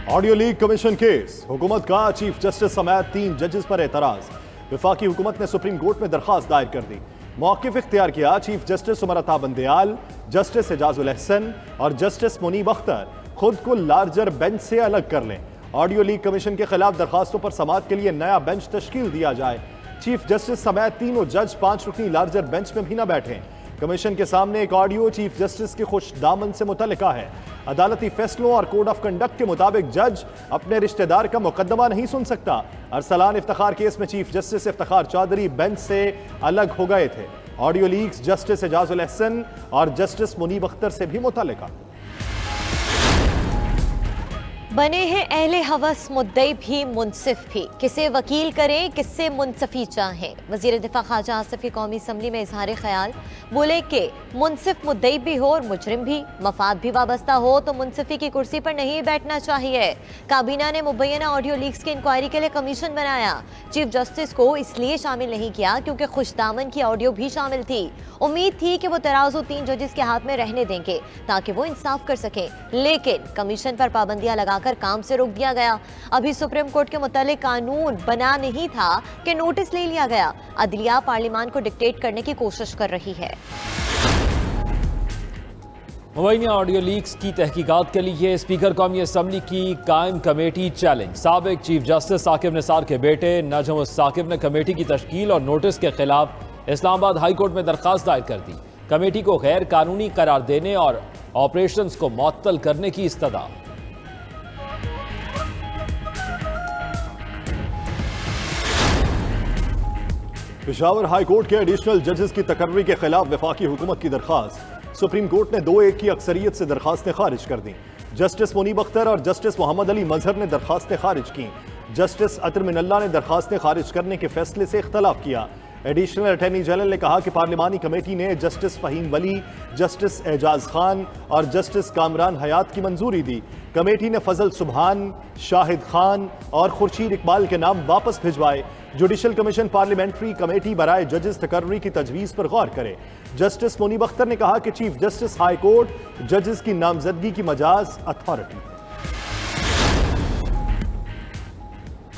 Audio leak commission case, हुकूमत का chief justice समेत 3 जजेस पर एतराज। वफाकी हुकूमत ने सुप्रीम कोर्ट में दरखास्त दायर कर दी। मौक़िफ़ इख्तियार किया chief justice Umar Ata Bandial, justice Ijazul Ahsan और जस्टिस मुनीब अख्तर खुद को लार्जर बेंच से अलग कर लें। ऑडियो लीक कमीशन के खिलाफ दरखास्तों पर समाअत के लिए नया बेंच तश्कील दिया जाए। चीफ जस्टिस समेत तीनों जज 5 रुकनी लार्जर बेंच में भी न बैठे। कमीशन के सामने एक ऑडियो चीफ जस्टिस के खुश दामन से मुतल्लिका है। अदालती फैसलों और कोड ऑफ कंडक्ट के मुताबिक जज अपने रिश्तेदार का मुकदमा नहीं सुन सकता। अरसलान इफ्तिखार केस में chief justice Iftikhar Chaudhry bench से अलग हो गए थे। Audio leaks justice Ijazul Ahsan और जस्टिस मुनीब अख्तर से भी मुतल्लिका। बने हैं अहले हवस मुद्दई भी मुनसिफ भी, किसे वकील करें किससे मुनसफी चाहें। वजीर दिफा ख्वाजा आसिफ कौमी असम्बली में इजहार ख्याल, बोले कि मुनसिफ मुद्दई भी हो और मुजरिम भी, मफाद भी वाबस्ता हो तो मुनसिफी की कुर्सी पर नहीं बैठना चाहिए। काबीना ने मुबैना ऑडियो लीक्स की इंक्वायरी के लिए कमीशन बनाया। चीफ जस्टिस को इसलिए शामिल नहीं किया क्योंकि खुशदामन की ऑडियो भी शामिल थी। उम्मीद थी कि वो तराजू 3 जजेस के हाथ में रहने देंगे ताकि वो इंसाफ कर सकें, लेकिन कमीशन पर पाबंदियां लगाकर काम से रोक दिया गया। अभी सुप्रीम कोर्ट के मुतालिक कानून बना नहीं था कि नोटिस ले लिया गया। अदलिया पार्लियामान को डिक्टेट करने की कोशिश कर रही है। मुबैना ऑडियो लीक्स की तहकीकात के लिए स्पीकर कौमी असम्बली की कायम कमेटी चैलेंज। साबिक चीफ जस्टिस साकिब निसार के बेटे नजम साकिब ने कमेटी की तश्कील और नोटिस के खिलाफ इस्लामाबाद हाई कोर्ट में दरखास्त दायर कर दी। कमेटी को गैर कानूनी करार देने और ऑपरेशंस को मुअत्तल करने की इस्तदा। पेशावर हाई कोर्ट के एडिशनल जजेस की तकर्री के खिलाफ वफाकी हुकूमत की दरखास्त। सुप्रीम कोर्ट ने 2-1 की अक्सरियत से दरखास्तें खारिज कर दी। जस्टिस मुनीब अख्तर और जस्टिस मोहम्मद अली मजहर ने दरखास्तें खारिज की। जस्टिस अतर मिनल्ला ने दरखास्तें खारिज करने के फैसले से इख्तलाफ किया। एडिशनल अटॉर्नी जनरल ने कहा कि पार्लिमानी कमेटी ने जस्टिस फहीम वली, जस्टिस एजाज खान और जस्टिस कामरान हयात की मंजूरी दी। कमेटी ने फजल सुबहान, शाहिद खान और खुर्शीद इकबाल के नाम वापस भिजवाए। जुडिशल कमीशन पार्लियामेंट्री कमेटी बराए जजेस तकर्री की तजवीज़ पर गौर करे। जस्टिस मुनीब अख्तर ने कहा कि चीफ जस्टिस हाई कोर्ट जजेस की नामजदगी की मजाज अथॉरिटी।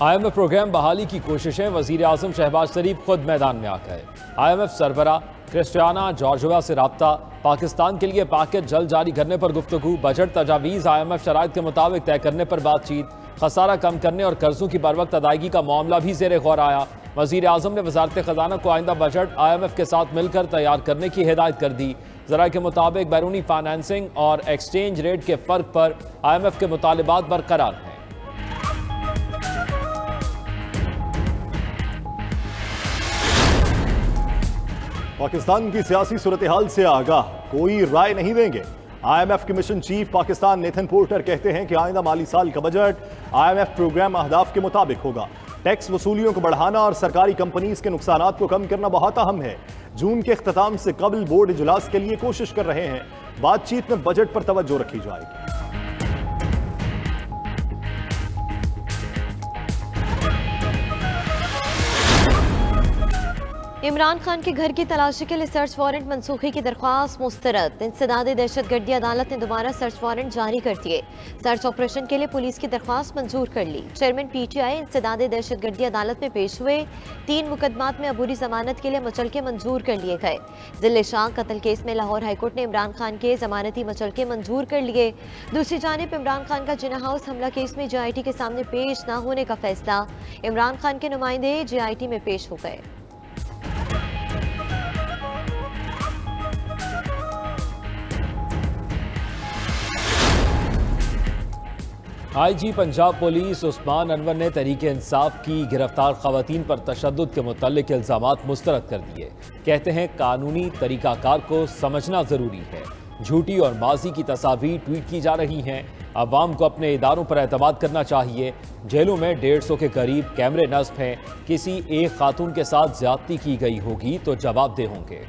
IMF प्रोग्राम बहाली की कोशिशें, वजीर आजम शहबाज शरीफ खुद मैदान में आ गए। IMF सरबरा क्रिस्टियाना जॉर्जिया से रब्ता, पाकिस्तान के लिए पैकेज जल्द जारी करने पर गुफ्तगू, बजट तजावीज़ IMF शराइत के मुताबिक तय करने पर बातचीत, खसारा कम करने और कर्जों की बरवक्त अदायगी का मामला भी ज़ेरे गौर आया। वजीर आजम ने वजारत खजाना को आइंदा बजट IMF के साथ मिलकर तैयार करने की हिदायत कर दी। ज़रा के मुताबिक बैरूनी फाइनेंसिंग और एक्सचेंज रेट के फ़र्क पर IMF के मुतालिबात बरकरार हैं। पाकिस्तान की सियासी सूरत हाल से आगाह कोई राय नहीं देंगे। IMF के mission chief Pakistan Nathan porter कहते हैं कि आइंदा माली साल का बजट IMF प्रोग्राम अहदाफ के मुताबिक होगा। टैक्स वसूलियों को बढ़ाना और सरकारी कंपनीज के नुकसानात को कम करना बहुत अहम है। जून के इख्तिताम से कबल बोर्ड इजलास के लिए कोशिश कर रहे हैं। बातचीत में बजट पर तवज्जो रखी जाएगी। इमरान खान के घर की तलाशी के लिए सर्च वारंट मनसूखी की दरख्वास्त मुस्तरद। इंसदादे दहशतगर्दी अदालत ने दोबारा सर्च वारंट जारी कर दिए। सर्च ऑपरेशन के लिए पुलिस की दरख्वास्त मंजूर कर ली। चेयरमैन PTI इंसदादे दहशतगर्दी अदालत में पेश हुए। 3 मुकदमात में अबूरी जमानत के लिए मुचलके मंजूर कर लिए गए। जिले शाह कत्ल केस में लाहौर हाईकोर्ट ने इमरान खान के जमानती मुचलके मंजूर कर लिए। दूसरी जानिब इमरान खान का जिना हाउस हमला केस में JIT के सामने पेश न होने का फैसला। इमरान खान के नुमाइंदे JIT में पेश हो गए। IG पंजाब पुलिस उस्मान अनवर ने तहरीक इंसाफ की गिरफ्तार खवातीन पर तशद्दुद के मुताल्लिक इल्ज़ामात मुस्तरद कर दिए। कहते हैं कानूनी तरीकाकार को समझना ज़रूरी है। झूठी और माजी की तस्वीर ट्वीट की जा रही हैं। अवाम को अपने इदारों पर एतमाद करना चाहिए। जेलों में 150 के करीब कैमरे नस्ब हैं। किसी एक खातून के साथ ज्यादती की गई होगी तो जवाबदेह होंगे।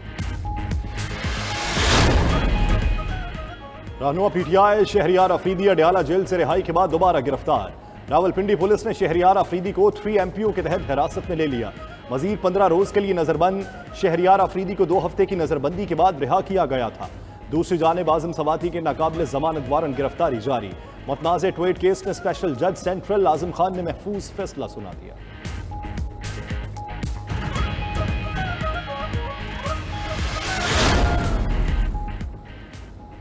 रहनुमा PTI शहरियार अफरीदी अडयाला जेल से रिहाई के बाद दोबारा गिरफ्तार। रावलपिंडी पुलिस ने शहरियार अफरीदी को 3 MPO के तहत हिरासत में ले लिया। मजीद 15 रोज के लिए नजरबंद शहरियार अफरीदी को 2 हफ्ते की नजरबंदी के बाद रिहा किया गया था। दूसरी जानिब आजम सवाती के नाकाबिल जमानत वारंट गिरफ्तारी जारी। मुतनाज़ ट्वीट केस में स्पेशल जज सेंट्रल आजम खान ने महफूज फैसला सुना दिया।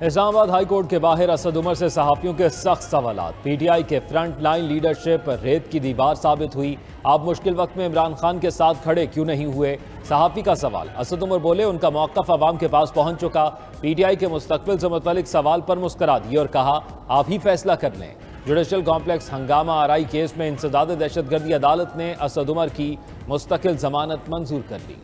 इस्लामाबाद हाई कोर्ट के बाहर असद उमर से सहाफियों के सख्त सवालात। पीटीआई के फ्रंट लाइन लीडरशिप रेत की दीवार साबित हुई। आप मुश्किल वक्त में इमरान खान के साथ खड़े क्यों नहीं हुए? सहाफी का सवाल। असद उमर बोले, उनका मौक़िफ़ अवाम के पास पहुंच चुका। पीटीआई के मुस्तकबिल से मुतल्लिक सवाल पर मुस्करा दिए और कहा, आप ही फैसला कर लें। जुडिशल कॉम्प्लेक्स हंगामा आराई केस में इंसदाद दहशतगर्दी अदालत ने असद उमर की मुस्तकिल जमानत मंजूर कर ली।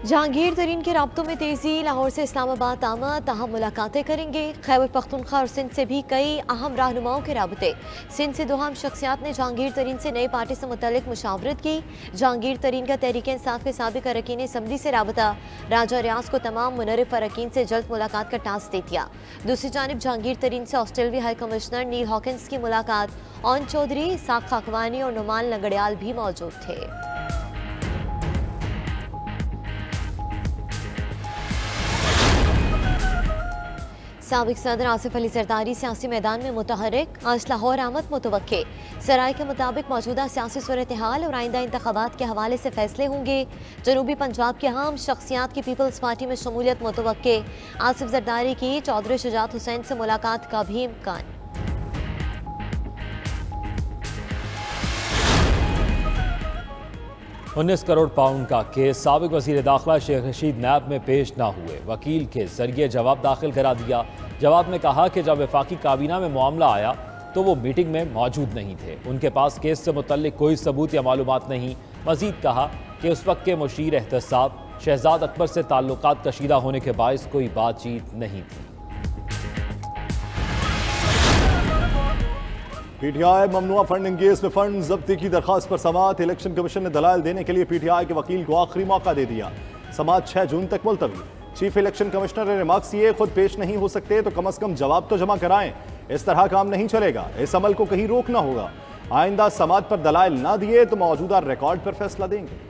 जहांगीर तरीन के राब्तों में तेजी। लाहौर से इस्लामाबाद आमद, तहां मुलाकातें करेंगे। खैबर पख्तूनख्वा और सिंध से भी कई अहम रहनुमाओं के राबते। सिंध से 2 अहम शख्सियात ने जहांगीर तरीन से नई पार्टी से मुतल्लिक मुशावरत की। जहांगीर तरीन का तहरीक इंसाफ के साबिक अरकान असम्बली से राबता। राजा रियाज को तमाम मुनरिफ अरकान से जल्द मुलाकात का टास्क दे दिया। दूसरी जानिब जहांगीर तरीन से ऑस्ट्रेलियाई हाई कमिश्नर नील हॉकिंस की मुलाकात। ओन चौधरी, साक खाकवानी और नुमान लंगड़ियाल भी मौजूद थे। साबिक सदर आसिफ अली जरदारी सियासी मैदान में मुतहरिक। आज लाहौर आमद मुतवक्के। सराय के मुताबिक मौजूदा सियासी सूरत हाल और आइंदा इंतखाबात के हवाले से फैसले होंगे। जनूबी पंजाब के अहम शख्सियात की पीपल्स पार्टी में शमूलियत मुतवक्के। आसिफ जरदारी की चौधरी शुजात हुसैन से मुलाकात का भी इम्कान। £19 करोड़ का केस। साबिक वज़ीर दाखिला शेख रशीद नैब में पेश ना हुए। वकील के जरिए जवाब दाखिल करा दिया। जवाब में कहा कि जब वफाकी काबीना में मामला आया तो वो मीटिंग में मौजूद नहीं थे। उनके पास केस से मुतल्लिक कोई सबूत या मालूमात नहीं। मजीद कहा कि उस वक्त के मुशीर एहतसाब शहजाद अकबर से ताल्लुकात कशीदा होने के बायस कोई बातचीत नहीं थी। पीटीआई ममनुआ फंडिंग केस में फंड जब्ती की दरखास्त पर समाअत। इलेक्शन कमीशन ने दलाइल देने के लिए पीटीआई के वकील को आखिरी मौका दे दिया। समाअत 6 जून तक मुलतवी। चीफ इलेक्शन कमिश्नर ने रिमार्क्स किए, खुद पेश नहीं हो सकते तो कम अज कम जवाब तो जमा कराएं। इस तरह काम नहीं चलेगा, इस अमल को कहीं रोकना होगा। आइंदा समाअत पर दलाइल ना दिए तो मौजूदा रिकॉर्ड पर फैसला देंगे।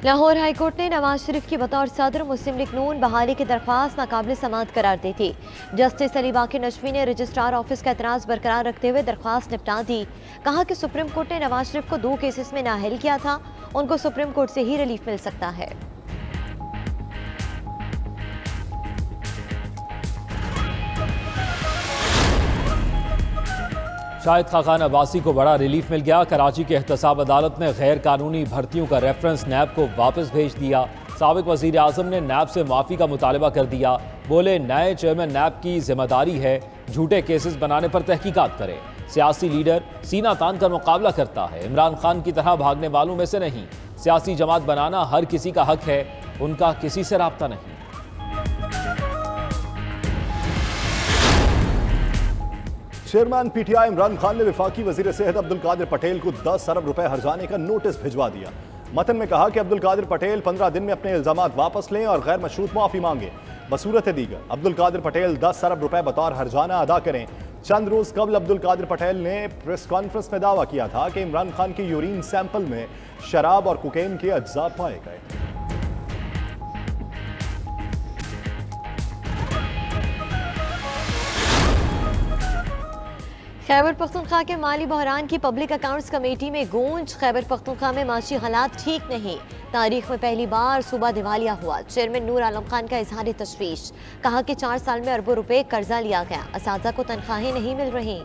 लाहौर हाई कोर्ट ने नवाज शरीफ की बतौर सदर मुस्लिम लीग नून बहाली की दरख्वास्त नाकाबिल समाअत करार दी थी। जस्टिस अली बाकी नशवी ने रजिस्ट्रार ऑफिस का एतराज़ बरकरार रखते हुए दरख्वास्त निपटा दी। कहा कि सुप्रीम कोर्ट ने नवाज शरीफ को 2 केसेस में नाअहल किया था, उनको सुप्रीम कोर्ट से ही रिलीफ मिल सकता है। शाहिद खाकान अब्बासी को बड़ा रिलीफ मिल गया। कराची की एहतसाब अदालत ने गैर कानूनी भर्तियों का रेफरेंस नैब को वापस भेज दिया। साबिक वज़ीर आज़म ने नैब से माफ़ी का मुतालबा कर दिया। बोले, नए चेयरमैन नैब की जिम्मेदारी है झूठे केसेस बनाने पर तहकीकात करे। सियासी लीडर सीना तान कर मुकाबला करता है, इमरान खान की तरह भागने वालों में से नहीं। सियासी जमात बनाना हर किसी का हक है, उनका किसी से राब्ता नहीं। चेयरमैन पीटीआई इमरान खान ने वफाकी वजीर सेहत अब्दुल कादिर पटेल को 10 अरब रुपए हर्जाने का नोटिस भिजवा दिया। मतन में कहा कि अब्दुल कादिर पटेल 15 दिन में अपने इल्जामात वापस लें और गैर मशरूत माफी मांगे। बसूरत दीगर अब्दुल कादिर पटेल 10 अरब रुपए बतौर हर्जाना अदा करें। चंद रोज कबल अब्दुल कादिर पटेल ने प्रेस कॉन्फ्रेंस में दावा किया था कि इमरान खान के यूरिन सैंपल में शराब और कोकेन के अज्जा पाए गए। खैबर पख्तूनख्वा के माली बहरान की पब्लिक अकाउंट्स कमेटी में गूंज। खैबर पख्तूनख्वा में माशी हालात ठीक नहीं। तारीख में पहली बार सूबा दिवालिया हुआ। चेयरमैन नूर आलम खान का इजहार तशवीश। कहा कि 4 साल में अरबों रुपए कर्जा लिया गया, असातिज़ा को तनख्वाहें नहीं मिल रही।